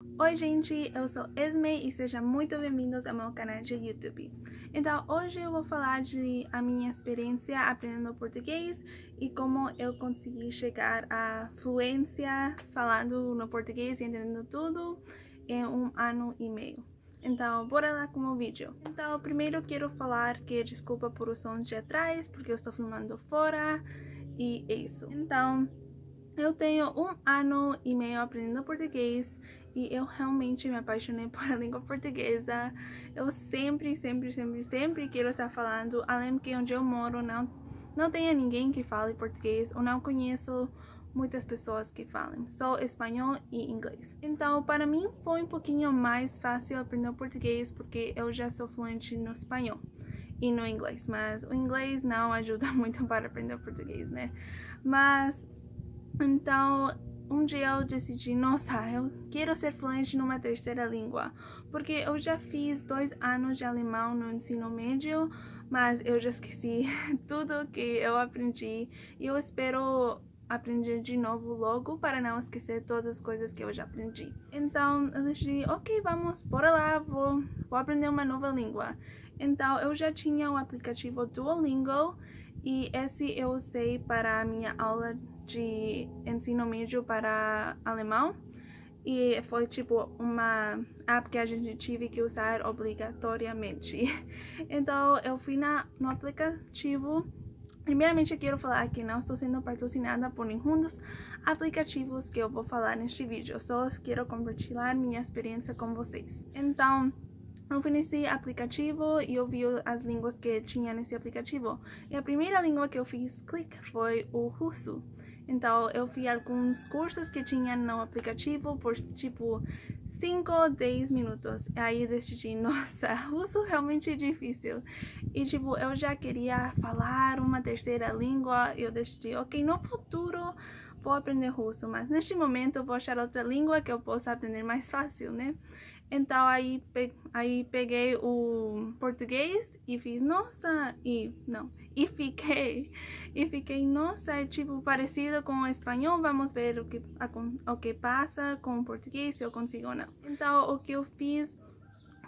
Oi gente, eu sou Esme e sejam muito bem-vindos ao meu canal de YouTube. Então hoje eu vou falar de a minha experiência aprendendo português e como eu consegui chegar à fluência falando no português e entendendo tudo em 1 ano e meio. Então bora lá com o vídeo. Então primeiro quero falar que desculpa por o som de atrás porque eu estou filmando fora e é isso. Então eu tenho 1 ano e meio aprendendo português e eu realmente me apaixonei por a língua portuguesa. Eu sempre quero estar falando, além que onde eu moro não tenha ninguém que fale português ou não conheço muitas pessoas que falam só espanhol e inglês. Então, para mim foi um pouquinho mais fácil aprender português porque eu já sou fluente no espanhol e no inglês, mas o inglês não ajuda muito para aprender português, né? Mas então, um dia eu decidi, nossa, eu quero ser fluente numa terceira língua, porque eu já fiz 2 anos de alemão no ensino médio, mas eu já esqueci tudo que eu aprendi e eu espero aprender de novo logo para não esquecer todas as coisas que eu já aprendi. Então, eu decidi, ok, vamos, bora lá, vou aprender uma nova língua. Então, eu já tinha o aplicativo Duolingo e esse eu usei para a minha aula de ensino médio para alemão e foi tipo uma app que a gente tive que usar obrigatoriamente. Então eu fui no aplicativo. Primeiramente eu quero falar que não estou sendo patrocinada por nenhum dos aplicativos que eu vou falar neste vídeo, eu só quero compartilhar minha experiência com vocês. Então eu fui nesse aplicativo e eu vi as línguas que tinha nesse aplicativo. E a primeira língua que eu fiz clique foi o russo. Então eu fiz alguns cursos que tinha no aplicativo por tipo 5, 10 minutos. E aí eu decidi, nossa, russo realmente é difícil. E tipo, eu já queria falar uma terceira língua. E eu decidi, ok, no futuro vou aprender russo, mas neste momento eu vou achar outra língua que eu possa aprender mais fácil, né? Então aí peguei o português e fiz, nossa, fiquei, nossa, é tipo parecido com o espanhol, vamos ver o que passa com o português, se eu consigo ou não. Então o que eu fiz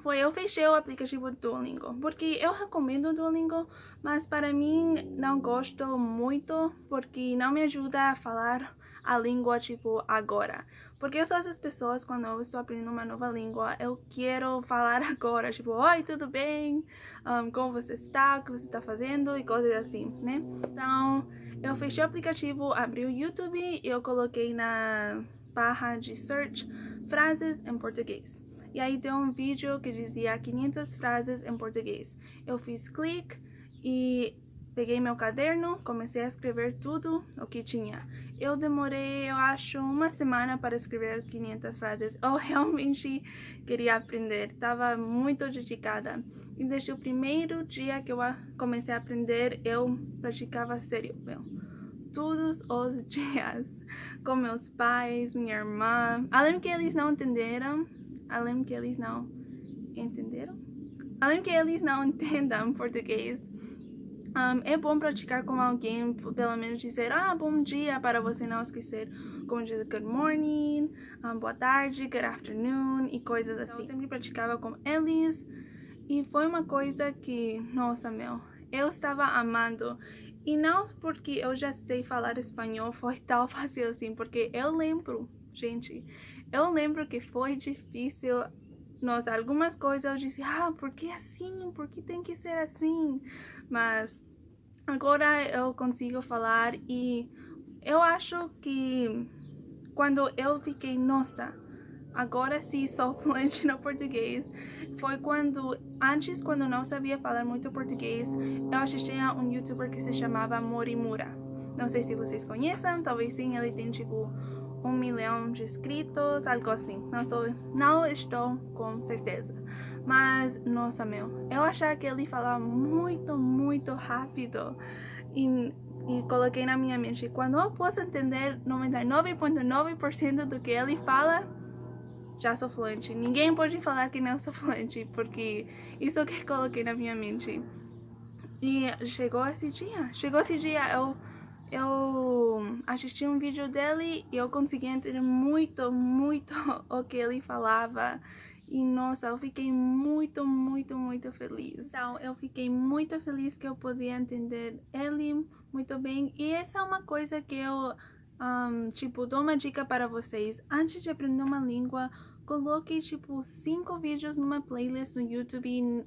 foi eu fechei o aplicativo Duolingo, porque eu recomendo o Duolingo, mas para mim não gosto muito, porque não me ajuda a falar a língua tipo agora. Porque eu sou essas pessoas, quando eu estou aprendendo uma nova língua, eu quero falar agora, tipo, oi, tudo bem? Como você está? O que você está fazendo? E coisas assim, né? Então, eu fechei o aplicativo, abri o YouTube e eu coloquei na barra de search frases em português. E aí deu um vídeo que dizia 500 frases em português. Eu fiz clique e peguei meu caderno, comecei a escrever tudo o que tinha. Eu demorei, eu acho, 1 semana para escrever 500 frases. Eu realmente queria aprender, estava muito dedicada. E desde o primeiro dia que eu comecei a aprender, eu praticava sério, meu. Todos os dias, com meus pais, minha irmã. Além que eles não entenderam, além que eles não entenderam? Além que eles não entendam português, é bom praticar com alguém, pelo menos dizer bom dia para você não esquecer, como dizer good morning, boa tarde, good afternoon e coisas assim. Então, eu sempre praticava com eles e foi uma coisa que, nossa meu, eu estava amando. E não porque eu já sei falar espanhol foi tão fácil assim, porque eu lembro, gente, eu lembro que foi difícil. Nossa, algumas coisas eu disse, por que assim? Por que tem que ser assim? Mas agora eu consigo falar e eu acho que quando eu fiquei, nossa, agora sim sou fluente no português, foi antes quando eu não sabia falar muito português, eu assistia um youtuber que se chamava Morimura. Não sei se vocês conhecem, talvez sim, ele tem tipo 1 milhão de inscritos, algo assim. Não estou com certeza. Mas, nossa, meu, eu achava que ele falava muito rápido. E coloquei na minha mente, quando eu posso entender 99,9% do que ele fala, já sou fluente. Ninguém pode falar que não sou fluente, porque isso é o que coloquei na minha mente. E chegou esse dia, eu assisti um vídeo dele e eu consegui entender muito o que ele falava. E nossa, eu fiquei muito feliz. Então, eu fiquei muito feliz que eu podia entender ele muito bem. E essa é uma coisa que eu, tipo, dou uma dica para vocês. Antes de aprender uma língua, coloque, tipo, 5 vídeos numa playlist no YouTube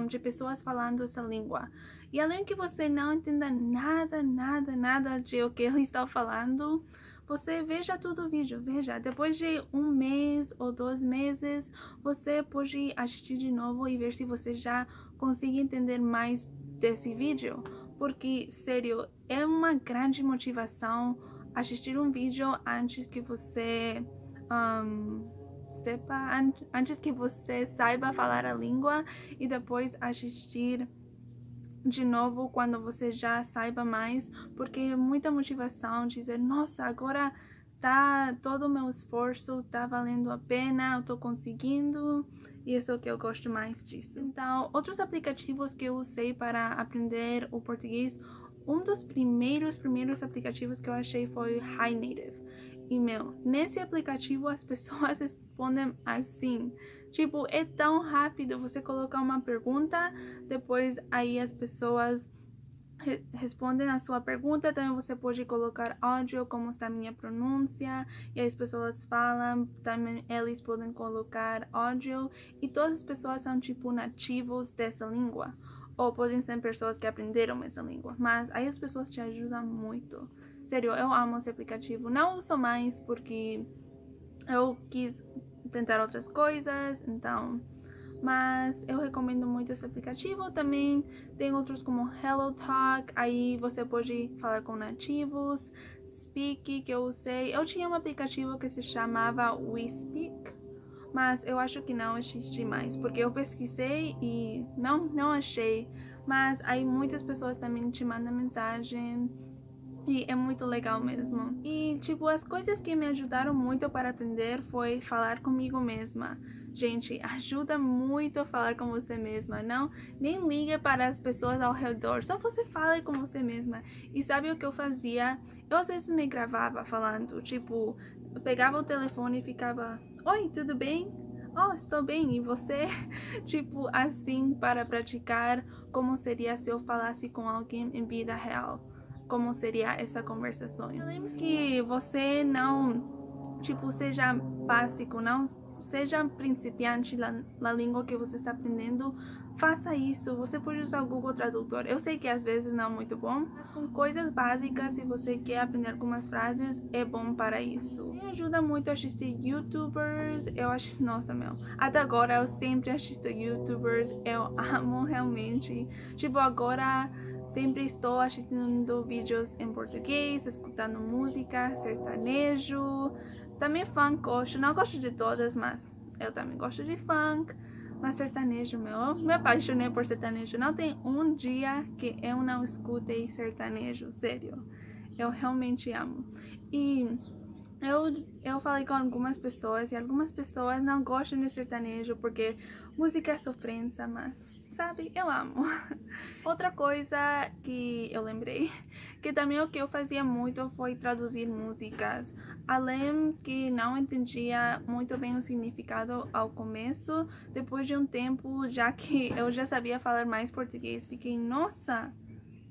de pessoas falando essa língua. E além que você não entenda nada de o que ele está falando, você veja todo o vídeo, veja. Depois de 1 mês ou 2 meses, você pode assistir de novo e ver se você já consegue entender mais desse vídeo. Porque, sério, é uma grande motivação assistir um vídeo antes que você antes que você saiba falar a língua e depois assistir de novo quando você já saiba mais, porque é muita motivação dizer, nossa, agora tá todo o meu esforço, tá valendo a pena, eu tô conseguindo, e isso é o que eu gosto mais disso. Então, outros aplicativos que eu usei para aprender o português, um dos primeiros aplicativos que eu achei foi Hi Native. E, nesse aplicativo as pessoas respondem assim. Tipo, é tão rápido. Você coloca uma pergunta, depois aí as pessoas respondem a sua pergunta. Também você pode colocar áudio, como está a minha pronúncia. E aí as pessoas falam, também eles podem colocar áudio. E todas as pessoas são, tipo, nativos dessa língua. Ou podem ser pessoas que aprenderam essa língua. Mas aí as pessoas te ajudam muito. Sério, eu amo esse aplicativo. Não uso mais porque eu quis tentar outras coisas, então... Mas eu recomendo muito esse aplicativo. Também tem outros como HelloTalk. Aí você pode falar com nativos. Speak, que eu usei. Eu tinha um aplicativo que se chamava WeSpeak, mas eu acho que não existe mais, porque eu pesquisei e não achei. Mas aí muitas pessoas também te mandam mensagem e é muito legal mesmo. E tipo, as coisas que me ajudaram muito para aprender foi falar comigo mesma. Gente, ajuda muito a falar com você mesma. Não, nem liga para as pessoas ao redor, só você fala com você mesma. E sabe o que eu fazia? Eu às vezes me gravava falando, tipo, eu pegava o telefone e ficava: oi, tudo bem? Oh, estou bem, e você? Tipo, assim, para praticar como seria se eu falasse com alguém em vida real. Como seria essa conversação. Eu lembro que você não, tipo, seja básico, não seja principiante na língua que você está aprendendo, faça isso. Você pode usar o Google Tradutor. Eu sei que às vezes não é muito bom, mas com coisas básicas, se você quer aprender algumas frases, é bom para isso. Me ajuda muito a assistir YouTubers. Eu acho, nossa, até agora eu sempre assisto YouTubers. Eu amo realmente. Tipo, agora sempre estou assistindo vídeos em português, escutando música, sertanejo, também funk gosto. Não gosto de todas, mas eu também gosto de funk. Mas sertanejo, me apaixonei por sertanejo. Não tem um dia que eu não escutei sertanejo, sério. Eu realmente amo. E eu falei com algumas pessoas e algumas pessoas não gostam de sertanejo porque música é sofrência, mas, sabe, eu amo. Outra coisa que eu lembrei, que também o que eu fazia muito foi traduzir músicas. Além que não entendia muito bem o significado ao começo, depois de um tempo, já que eu já sabia falar mais português, fiquei, nossa...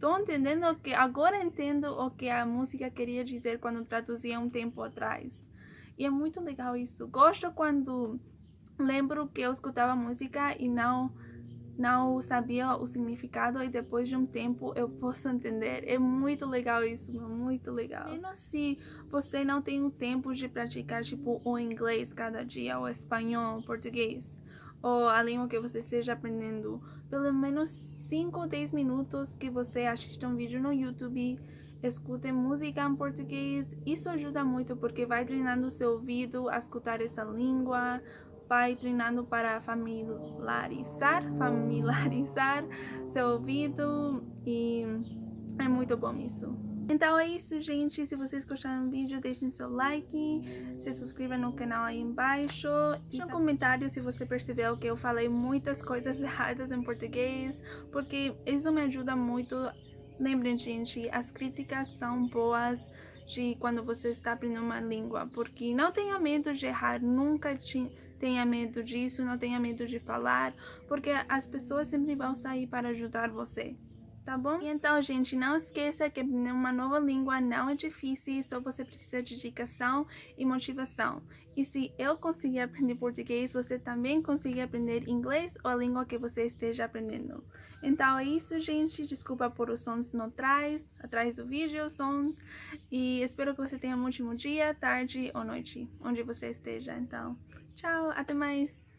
Tô entendendo o que... Agora entendo o que a música queria dizer quando traduzia um tempo atrás. E é muito legal isso. Gosto quando lembro que eu escutava música e não sabia o significado e depois de um tempo eu posso entender. É muito legal isso, muito legal. Menos se você não tem o tempo de praticar, tipo, o inglês cada dia, o espanhol, o português, ou a língua que você esteja aprendendo. Pelo menos 5 ou 10 minutos que você assista um vídeo no YouTube, escute música em português. Isso ajuda muito porque vai treinando o seu ouvido a escutar essa língua, vai treinando para familiarizar seu ouvido, e é muito bom isso. Então é isso, gente. Se vocês gostaram do vídeo, deixem seu like, se inscreva no canal aí embaixo. Deixe um comentário se você percebeu que eu falei muitas coisas erradas em português, porque isso me ajuda muito. Lembrem, gente, as críticas são boas de quando você está aprendendo uma língua, porque não tenha medo de errar, nunca tenha medo disso, não tenha medo de falar, porque as pessoas sempre vão sair para ajudar você. Tá bom? E então, gente, não esqueça que aprender uma nova língua não é difícil, só você precisa de dedicação e motivação. E se eu conseguir aprender português, você também consegue aprender inglês ou a língua que você esteja aprendendo. Então é isso, gente. Desculpa por os sons no atrás do vídeo, os sons. E espero que você tenha um ótimo dia, tarde ou noite, onde você esteja. Então, tchau, até mais!